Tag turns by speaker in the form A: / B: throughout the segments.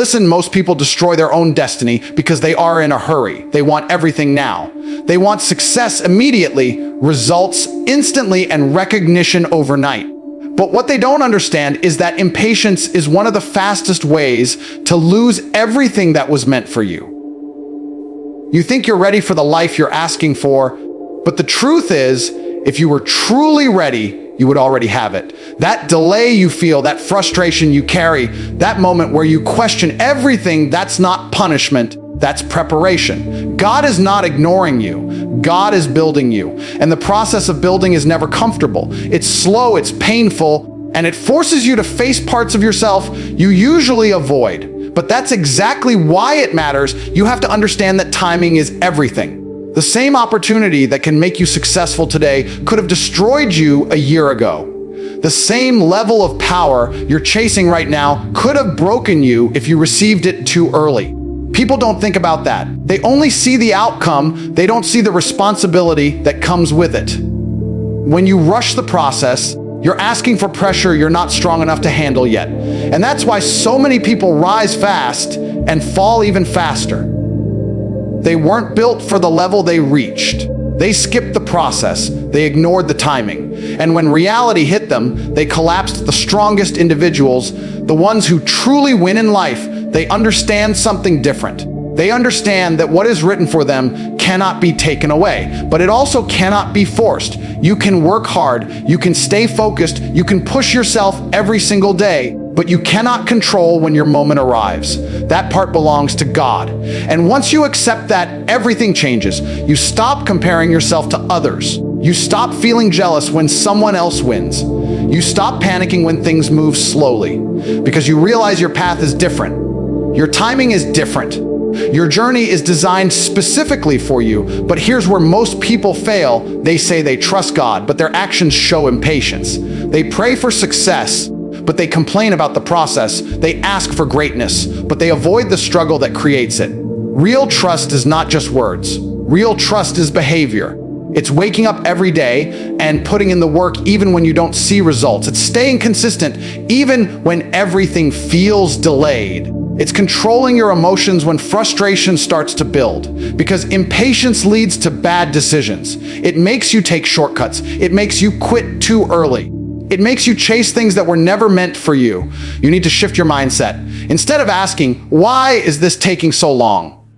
A: Listen, most people destroy their own destiny because they are in a hurry. They want everything now. They want success immediately, results instantly, and recognition overnight. But what they don't understand is that impatience is one of the fastest ways to lose everything that was meant for you. You think you're ready for the life you're asking for, but the truth is, if you were truly ready, you would already have it. That delay you feel, that frustration you carry, that moment where you question everything, that's not punishment, that's preparation. God is not ignoring you. God is building you. And the process of building is never comfortable. It's slow, it's painful, and it forces you to face parts of yourself you usually avoid. But that's exactly why it matters. You have to understand that timing is everything. The same opportunity that can make you successful today could have destroyed you a year ago. The same level of power you're chasing right now could have broken you if you received it too early. People don't think about that. They only see the outcome. They don't see the responsibility that comes with it. When you rush the process, you're asking for pressure you're not strong enough to handle yet. And that's why so many people rise fast and fall even faster. They weren't built for the level they reached. They skipped the process. They ignored the timing. And when reality hit them, they collapsed. The strongest individuals, the ones who truly win in life, they understand something different. They understand that what is written for them cannot be taken away, but it also cannot be forced. You can work hard, you can stay focused, you can push yourself every single day, but you cannot control when your moment arrives. That part belongs to God. And once you accept that, everything changes. You stop comparing yourself to others. You stop feeling jealous when someone else wins. You stop panicking when things move slowly, because you realize your path is different. Your timing is different. Your journey is designed specifically for you, but here's where most people fail. They say they trust God, but their actions show impatience. They pray for success, but they complain about the process. They ask for greatness, but they avoid the struggle that creates it. Real trust is not just words. Real trust is behavior. It's waking up every day and putting in the work even when you don't see results. It's staying consistent even when everything feels delayed. It's controlling your emotions when frustration starts to build, because impatience leads to bad decisions. It makes you take shortcuts. It makes you quit too early. It makes you chase things that were never meant for you. You need to shift your mindset. Instead of asking, why is this taking so long?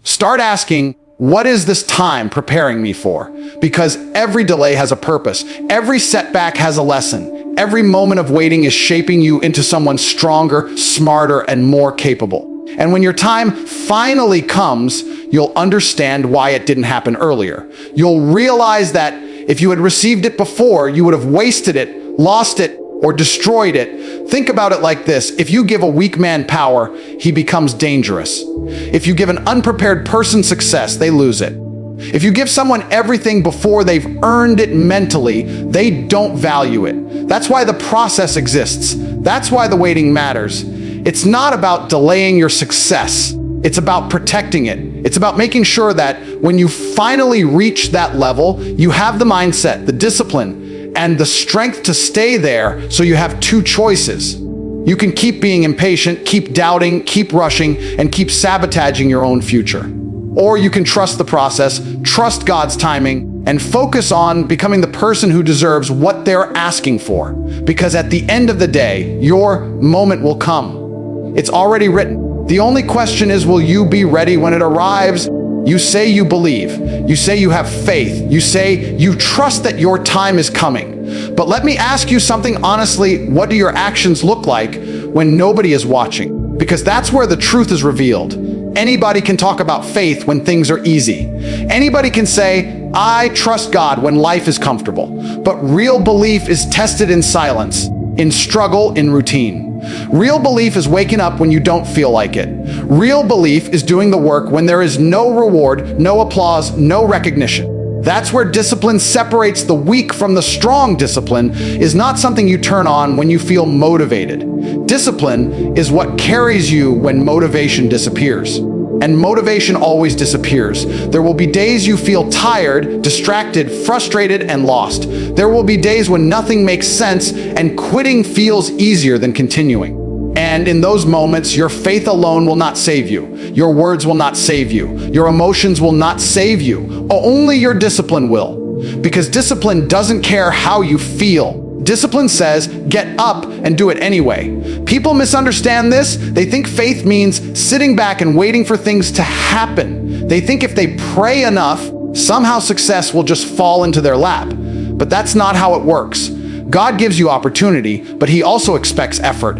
A: Start asking, what is this time preparing me for? Because every delay has a purpose. Every setback has a lesson. Every moment of waiting is shaping you into someone stronger, smarter, and more capable. And when your time finally comes, you'll understand why it didn't happen earlier. You'll realize that if you had received it before, you would have wasted it, lost it, or destroyed it. Think about it like this. If you give a weak man power, he becomes dangerous. If you give an unprepared person success, they lose it. If you give someone everything before they've earned it mentally, they don't value it. That's why the process exists. That's why the waiting matters. It's not about delaying your success. It's about protecting it. It's about making sure that when you finally reach that level, you have the mindset, the discipline, and the strength to stay there, so you have two choices. You can keep being impatient, keep doubting, keep rushing, and keep sabotaging your own future. Or you can trust the process, trust God's timing, and focus on becoming the person who deserves what they're asking for. Because at the end of the day, your moment will come. It's already written. The only question is, will you be ready when it arrives? You say you believe. You say you have faith. You say you trust that your time is coming. But let me ask you something honestly. What do your actions look like when nobody is watching? Because that's where the truth is revealed. Anybody can talk about faith when things are easy. Anybody can say, I trust God when life is comfortable. But real belief is tested in silence, in struggle, in routine. Real belief is waking up when you don't feel like it. Real belief is doing the work when there is no reward, no applause, no recognition. That's where discipline separates the weak from the strong. Discipline is not something you turn on when you feel motivated. Discipline is what carries you when motivation disappears. And motivation always disappears. There will be days you feel tired, distracted, frustrated, and lost. There will be days when nothing makes sense and quitting feels easier than continuing. And in those moments, your faith alone will not save you. Your words will not save you. Your emotions will not save you. Only your discipline will. Because discipline doesn't care how you feel. Discipline says, get up and do it anyway. People misunderstand this. They think faith means sitting back and waiting for things to happen. They think if they pray enough, somehow success will just fall into their lap. But that's not how it works. God gives you opportunity, but He also expects effort.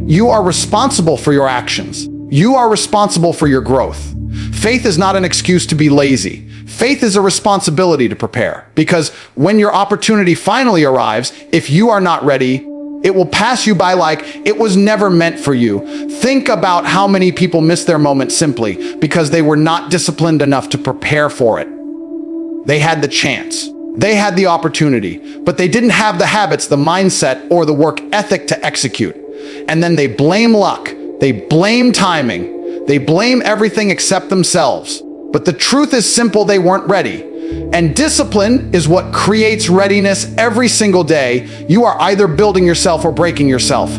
A: You are responsible for your actions. You are responsible for your growth. Faith is not an excuse to be lazy. Faith is a responsibility to prepare, because when your opportunity finally arrives, if you are not ready, it will pass you by like it was never meant for you. Think about how many people miss their moment simply because they were not disciplined enough to prepare for it. They had the chance. They had the opportunity, but they didn't have the habits, the mindset, or the work ethic to execute. And then they blame luck. They blame timing. They blame everything except themselves. But the truth is simple, they weren't ready. And discipline is what creates readiness every single day. You are either building yourself or breaking yourself.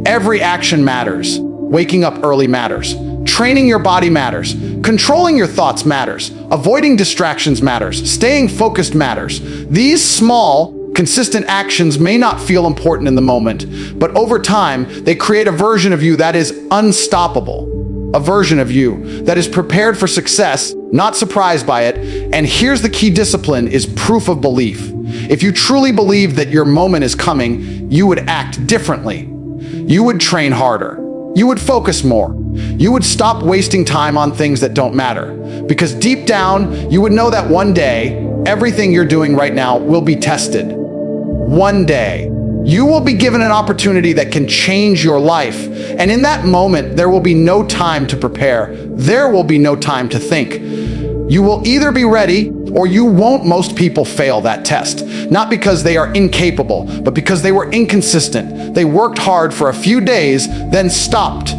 A: Every action matters. Waking up early matters. Training your body matters. Controlling your thoughts matters. Avoiding distractions matters. Staying focused matters. These small, consistent actions may not feel important in the moment, but over time, they create a version of you that is unstoppable. A version of you that is prepared for success, not surprised by it. And here's the key: discipline is proof of belief. If you truly believe that your moment is coming, you would act differently. You would train harder. You would focus more. You would stop wasting time on things that don't matter. Because deep down, you would know that one day, everything you're doing right now will be tested. One day, you will be given an opportunity that can change your life. And in that moment, there will be no time to prepare. There will be no time to think. You will either be ready or you won't. Most people fail that test, not because they are incapable, but because they were inconsistent. They worked hard for a few days, then stopped.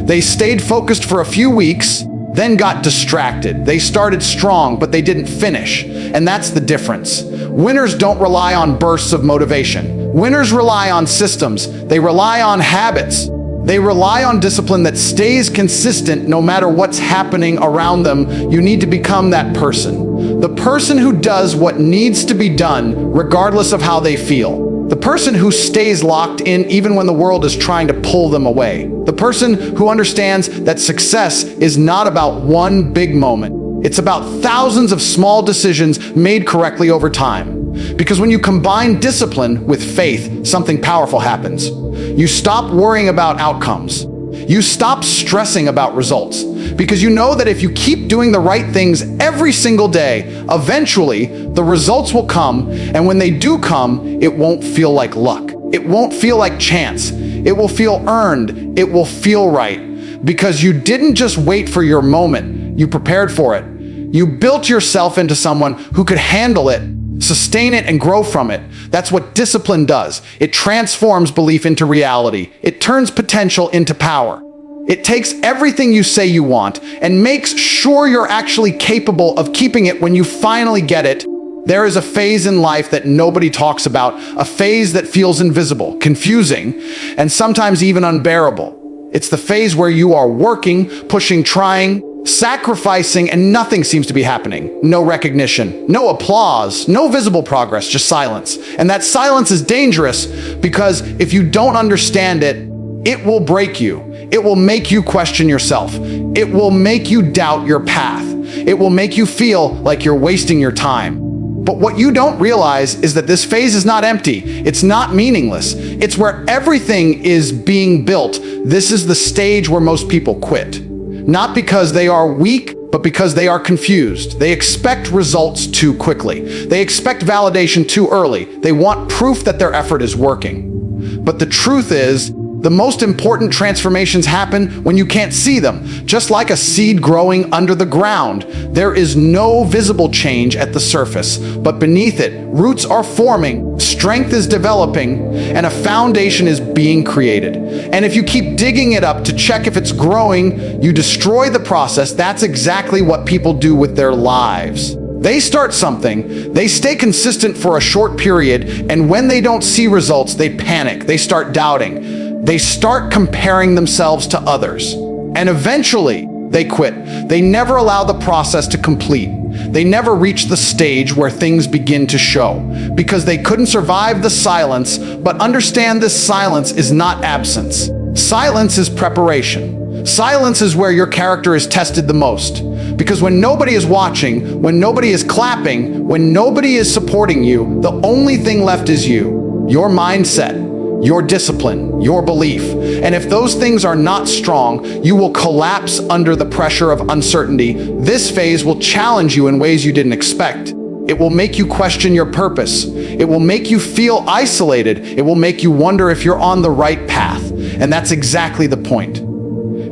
A: They stayed focused for a few weeks, then got distracted. They started strong, but they didn't finish. And that's the difference. Winners don't rely on bursts of motivation. Winners rely on systems. They rely on habits. They rely on discipline that stays consistent no matter what's happening around them. You need to become that person. The person who does what needs to be done, regardless of how they feel. The person who stays locked in even when the world is trying to pull them away. The person who understands that success is not about one big moment. It's about thousands of small decisions made correctly over time. Because when you combine discipline with faith, something powerful happens. You stop worrying about outcomes. You stop stressing about results. Because you know that if you keep doing the right things every single day, eventually the results will come. And when they do come, it won't feel like luck. It won't feel like chance. It will feel earned. It will feel right. Because you didn't just wait for your moment. You prepared for it. You built yourself into someone who could handle it, sustain it, and grow from it. That's what discipline does. It transforms belief into reality. It turns potential into power. It takes everything you say you want and makes sure you're actually capable of keeping it when you finally get it. There is a phase in life that nobody talks about, a phase that feels invisible, confusing, and sometimes even unbearable. It's the phase where you are working, pushing, trying, sacrificing, and nothing seems to be happening. No recognition, no applause, no visible progress, just silence. And that silence is dangerous because if you don't understand it, it will break you. It will make you question yourself. It will make you doubt your path. It will make you feel like you're wasting your time. But what you don't realize is that this phase is not empty. It's not meaningless. It's where everything is being built. This is the stage where most people quit. Not because they are weak, but because they are confused. They expect results too quickly. They expect validation too early. They want proof that their effort is working. But the truth is, the most important transformations happen when you can't see them. Just like a seed growing under the ground, there is no visible change at the surface, but beneath it, roots are forming, strength is developing, and a foundation is being created. And if you keep digging it up to check if it's growing, you destroy the process. That's exactly what people do with their lives. They start something, they stay consistent for a short period, and when they don't see results, they panic, they start doubting. They start comparing themselves to others. And eventually, they quit. They never allow the process to complete. They never reach the stage where things begin to show, because they couldn't survive the silence. But understand, this silence is not absence. Silence is preparation. Silence is where your character is tested the most. Because when nobody is watching, when nobody is clapping, when nobody is supporting you, the only thing left is you, your mindset, your discipline, your belief. And if those things are not strong, you will collapse under the pressure of uncertainty. This phase will challenge you in ways you didn't expect. It will make you question your purpose. It will make you feel isolated. It will make you wonder if you're on the right path. And that's exactly the point.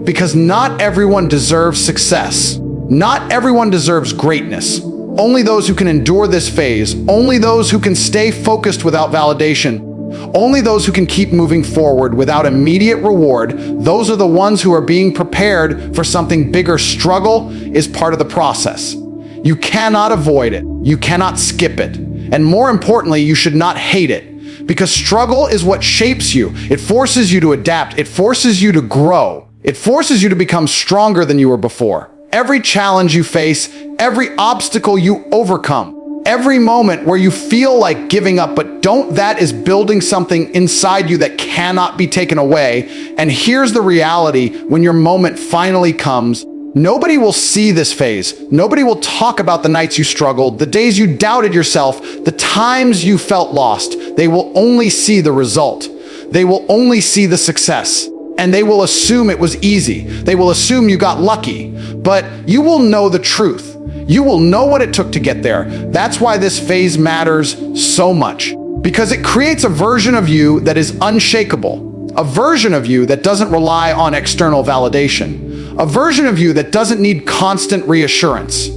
A: Because not everyone deserves success. Not everyone deserves greatness. Only those who can endure this phase, only those who can stay focused without validation, only those who can keep moving forward without immediate reward, those are the ones who are being prepared for something bigger. Struggle is part of the process. You cannot avoid it. You cannot skip it. And more importantly, you should not hate it. Because struggle is what shapes you. It forces you to adapt. It forces you to grow. It forces you to become stronger than you were before. Every challenge you face, every obstacle you overcome, every moment where you feel like giving up, but that is building something inside you that cannot be taken away. And here's the reality: when your moment finally comes, nobody will see this phase. Nobody will talk about the nights you struggled, the days you doubted yourself, the times you felt lost. They will only see the result. They will only see the success. And they will assume it was easy. They will assume you got lucky. But you will know the truth. You will know what it took to get there. That's why this phase matters so much. Because it creates a version of you that is unshakable. A version of you that doesn't rely on external validation. A version of you that doesn't need constant reassurance.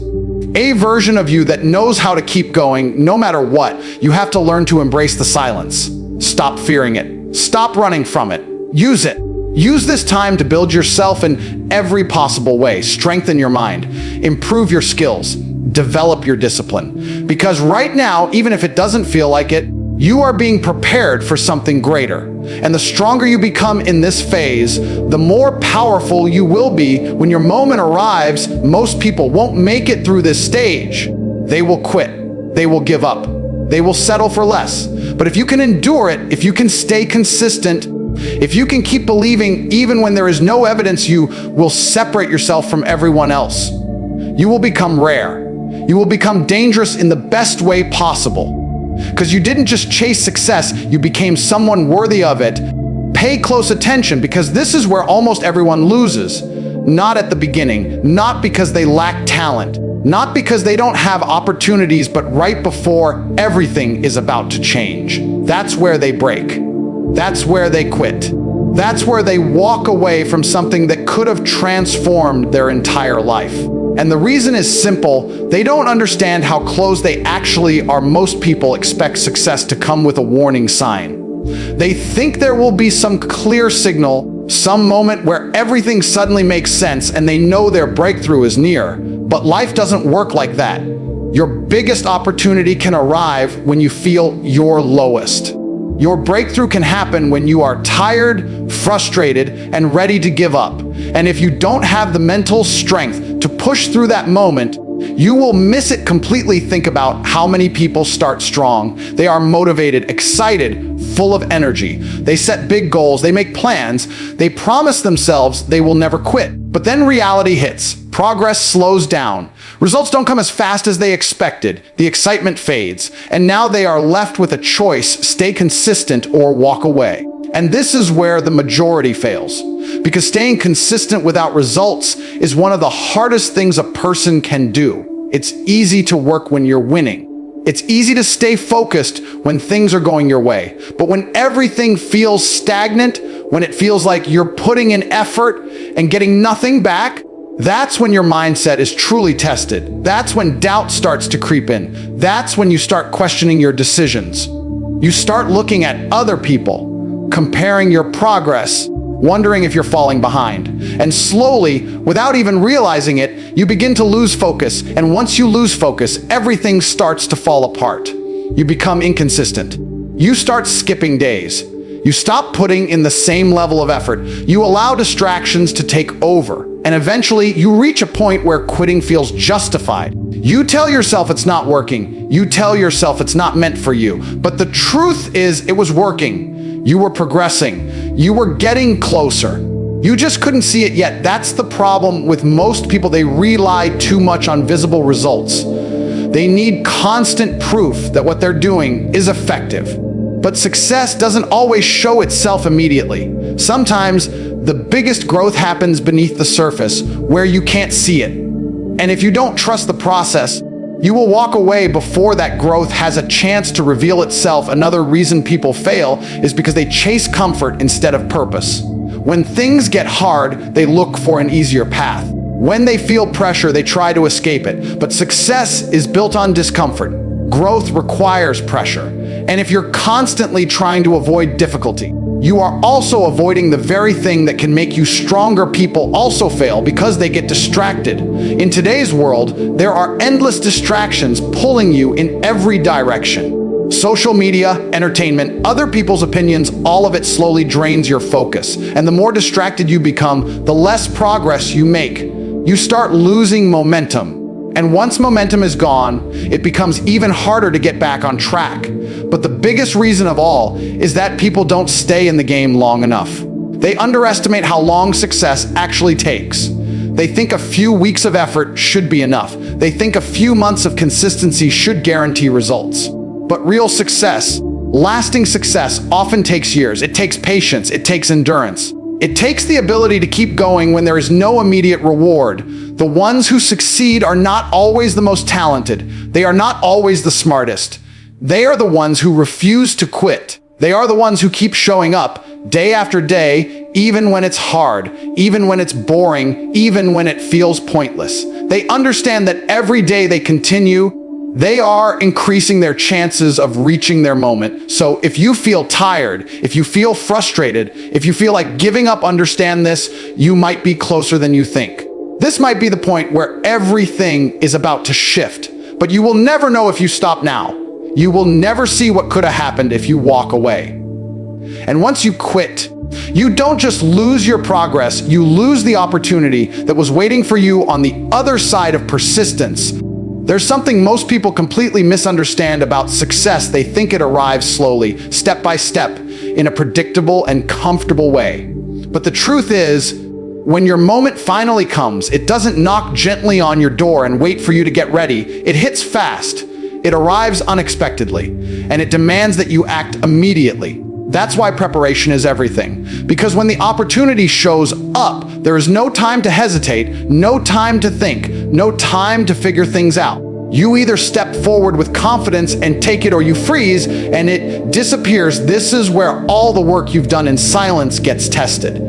A: A version of you that knows how to keep going no matter what. You have to learn to embrace the silence. Stop fearing it. Stop running from it. Use it. Use this time to build yourself in every possible way. Strengthen your mind, improve your skills, develop your discipline. Because right now, even if it doesn't feel like it, you are being prepared for something greater. And the stronger you become in this phase, the more powerful you will be when your moment arrives. Most people won't make it through this stage. They will quit. They will give up. They will settle for less. But if you can endure it, if you can stay consistent, if you can keep believing even when there is no evidence, you will separate yourself from everyone else. You will become rare. You will become dangerous in the best way possible. Because you didn't just chase success, you became someone worthy of it. Pay close attention, because this is where almost everyone loses. Not at the beginning, not because they lack talent, not because they don't have opportunities, but right before everything is about to change. That's where they break. That's where they quit. That's where they walk away from something that could have transformed their entire life. And the reason is simple. They don't understand how close they actually are. Most people expect success to come with a warning sign. They think there will be some clear signal, some moment where everything suddenly makes sense and they know their breakthrough is near. But life doesn't work like that. Your biggest opportunity can arrive when you feel your lowest. Your breakthrough can happen when you are tired, frustrated, and ready to give up. And if you don't have the mental strength to push through that moment, you will miss it completely. Think about how many people start strong. They are motivated, excited, full of energy. They set big goals, they make plans, they promise themselves they will never quit. But then reality hits. Progress slows down. Results don't come as fast as they expected. The excitement fades. And now they are left with a choice: stay consistent or walk away. And this is where the majority fails. Because staying consistent without results is one of the hardest things a person can do. It's easy to work when you're winning. It's easy to stay focused when things are going your way. But when everything feels stagnant, when it feels like you're putting in effort and getting nothing back, that's when your mindset is truly tested. That's when doubt starts to creep in. That's when you start questioning your decisions. You start looking at other people, comparing your progress, wondering if you're falling behind. And slowly, without even realizing it, you begin to lose focus. And once you lose focus, everything starts to fall apart. You become inconsistent. You start skipping days. You stop putting in the same level of effort. You allow distractions to take over. And eventually, you reach a point where quitting feels justified. You tell yourself it's not working. You tell yourself it's not meant for you. But the truth is, it was working. You were progressing. You were getting closer. You just couldn't see it yet. That's the problem with most people. They rely too much on visible results. They need constant proof that what they're doing is effective. But success doesn't always show itself immediately. Sometimes the biggest growth happens beneath the surface, where you can't see it. And if you don't trust the process, you will walk away before that growth has a chance to reveal itself. Another reason people fail is because they chase comfort instead of purpose. When things get hard, they look for an easier path. When they feel pressure, they try to escape it. But success is built on discomfort. Growth requires pressure. And if you're constantly trying to avoid difficulty, you are also avoiding the very thing that can make you stronger. People also fail because they get distracted. In today's world, there are endless distractions pulling you in every direction. Social media, entertainment, other people's opinions, all of it slowly drains your focus. And the more distracted you become, the less progress you make. You start losing momentum. And once momentum is gone, it becomes even harder to get back on track. But the biggest reason of all is that people don't stay in the game long enough. They underestimate how long success actually takes. They think a few weeks of effort should be enough. They think a few months of consistency should guarantee results. But real success, lasting success, often takes years. It takes patience. It takes endurance. It takes the ability to keep going when there is no immediate reward. The ones who succeed are not always the most talented. They are not always the smartest. They are the ones who refuse to quit. They are the ones who keep showing up day after day, even when it's hard, even when it's boring, even when it feels pointless. They understand that every day they continue, they are increasing their chances of reaching their moment. So if you feel tired, if you feel frustrated, if you feel like giving up, understand this: you might be closer than you think. This might be the point where everything is about to shift, but you will never know if you stop now. You will never see what could have happened if you walk away. And once you quit, you don't just lose your progress, you lose the opportunity that was waiting for you on the other side of persistence. There's something most people completely misunderstand about success. They think it arrives slowly, step by step, in a predictable and comfortable way. But the truth is, when your moment finally comes, it doesn't knock gently on your door and wait for you to get ready. It hits fast. It arrives unexpectedly, and it demands that you act immediately. That's why preparation is everything. Because when the opportunity shows up, there is no time to hesitate, no time to think, no time to figure things out. You either step forward with confidence and take it, or you freeze and it disappears. This is where all the work you've done in silence gets tested.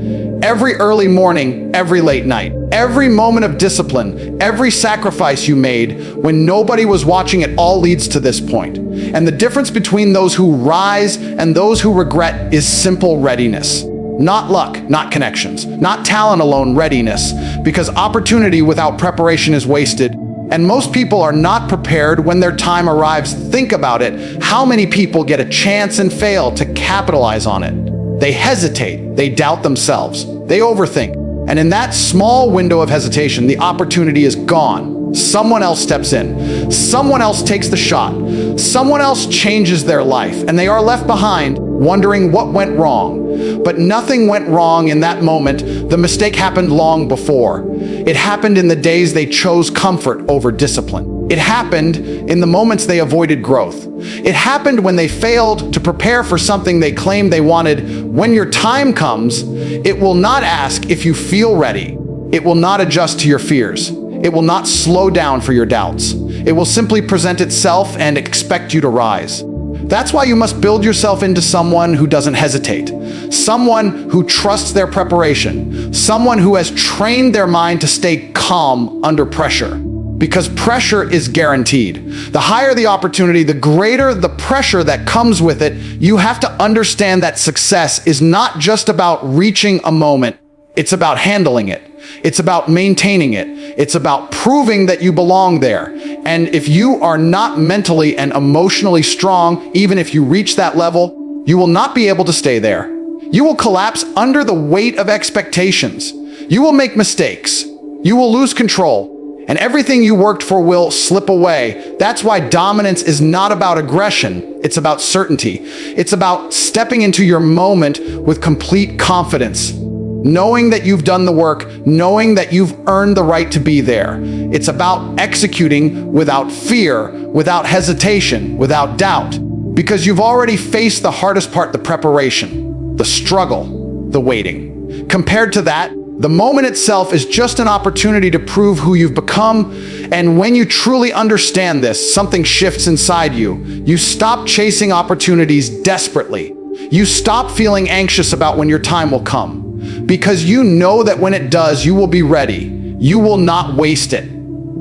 A: Every early morning, every late night, every moment of discipline, every sacrifice you made when nobody was watching, it all leads to this point. And the difference between those who rise and those who regret is simple readiness. Not luck, not connections, not talent alone, readiness. Because opportunity without preparation is wasted. And most people are not prepared when their time arrives. Think about it. How many people get a chance and fail to capitalize on it? They hesitate, they doubt themselves, they overthink. And in that small window of hesitation, the opportunity is gone. Someone else steps in, someone else takes the shot, someone else changes their life, and they are left behind wondering what went wrong. But nothing went wrong in that moment. The mistake happened long before. It happened in the days they chose comfort over discipline. It happened in the moments they avoided growth. It happened when they failed to prepare for something they claimed they wanted. When your time comes, it will not ask if you feel ready. It will not adjust to your fears. It will not slow down for your doubts. It will simply present itself and expect you to rise. That's why you must build yourself into someone who doesn't hesitate, someone who trusts their preparation, someone who has trained their mind to stay calm under pressure. Because pressure is guaranteed. The higher the opportunity, the greater the pressure that comes with it. You have to understand that success is not just about reaching a moment. It's about handling it. It's about maintaining it. It's about proving that you belong there. And if you are not mentally and emotionally strong, even if you reach that level, You will not be able to stay there. You will collapse under the weight of expectations. You will make mistakes. You will lose control. And everything you worked for will slip away. That's why dominance is not about aggression. It's about certainty. It's about stepping into your moment with complete confidence. Knowing that you've done the work, knowing that you've earned the right to be there. It's about executing without fear, without hesitation, without doubt. Because you've already faced the hardest part, the preparation, the struggle, the waiting. Compared to that, the moment itself is just an opportunity to prove who you've become. And when you truly understand this, something shifts inside you. You stop chasing opportunities desperately. You stop feeling anxious about when your time will come. Because you know that when it does, you will be ready. You will not waste it.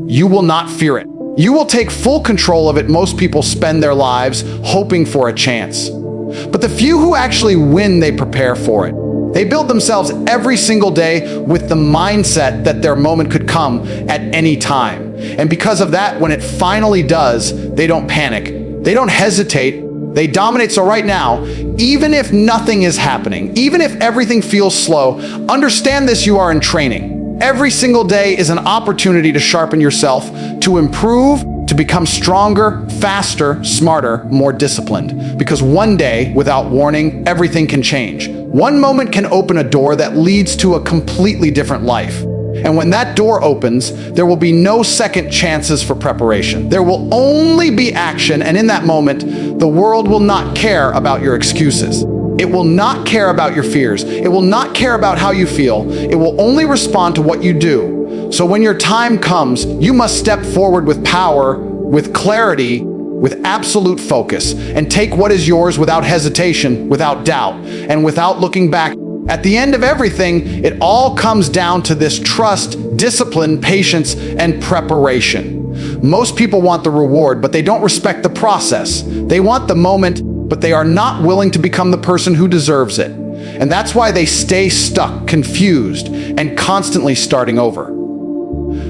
A: You will not fear it. You will take full control of it. Most people spend their lives hoping for a chance. But the few who actually win, they prepare for it. They build themselves every single day with the mindset that their moment could come at any time. And because of that, when it finally does, they don't panic. They don't hesitate. They dominate. So right now, even if nothing is happening, even if everything feels slow, understand this: you are in training. Every single day is an opportunity to sharpen yourself, to improve, to become stronger, faster, smarter, more disciplined. Because one day, without warning, everything can change. One moment can open a door that leads to a completely different life. And when that door opens, there will be no second chances for preparation. There will only be action, and in that moment, the world will not care about your excuses. It will not care about your fears. It will not care about how you feel. It will only respond to what you do. So when your time comes, you must step forward with power, with clarity, with absolute focus, and take what is yours without hesitation, without doubt, and without looking back. At the end of everything, it all comes down to this: trust, discipline, patience, and preparation. Most people want the reward, but they don't respect the process. They want the moment, but they are not willing to become the person who deserves it. And that's why they stay stuck, confused, and constantly starting over.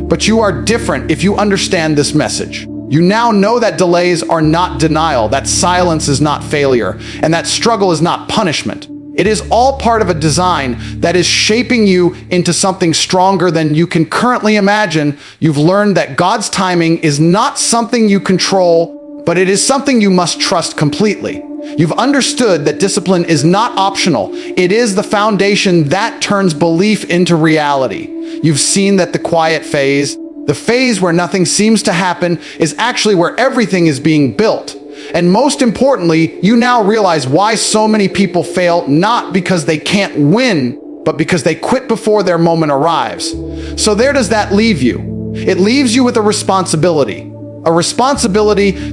A: But you are different if you understand this message. You now know that delays are not denial, that silence is not failure, and that struggle is not punishment. It is all part of a design that is shaping you into something stronger than you can currently imagine. You've learned that God's timing is not something you control, but it is something you must trust completely. You've understood that discipline is not optional. It is the foundation that turns belief into reality. You've seen that the quiet phase, the phase where nothing seems to happen, is actually where everything is being built. And most importantly, you now realize why so many people fail, not because they can't win, but because they quit before their moment arrives. So there does that leave you? It leaves you with a responsibility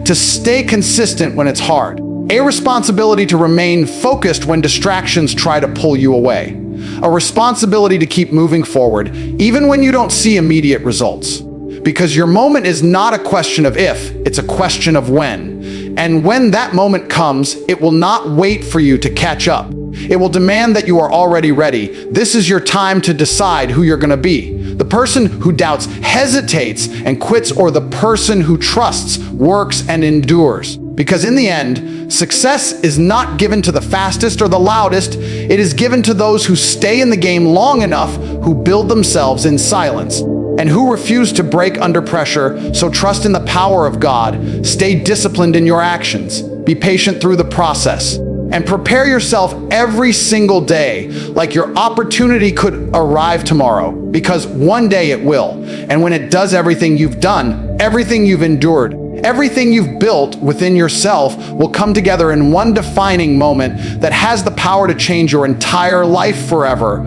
A: to stay consistent when it's hard, a responsibility to remain focused when distractions try to pull you away, a responsibility to keep moving forward, even when you don't see immediate results. Because your moment is not a question of if, it's a question of when. And when that moment comes, it will not wait for you to catch up. It will demand that you are already ready. This is your time to decide who you're going to be. The person who doubts, hesitates, and quits, or the person who trusts, works, and endures. Because in the end, success is not given to the fastest or the loudest. It is given to those who stay in the game long enough, who build themselves in silence, and who refuse to break under pressure. So trust in the power of God. Stay disciplined in your actions. Be patient through the process. And prepare yourself every single day like your opportunity could arrive tomorrow, because one day it will. And when it does, everything you've done, everything you've endured, everything you've built within yourself will come together in one defining moment that has the power to change your entire life forever.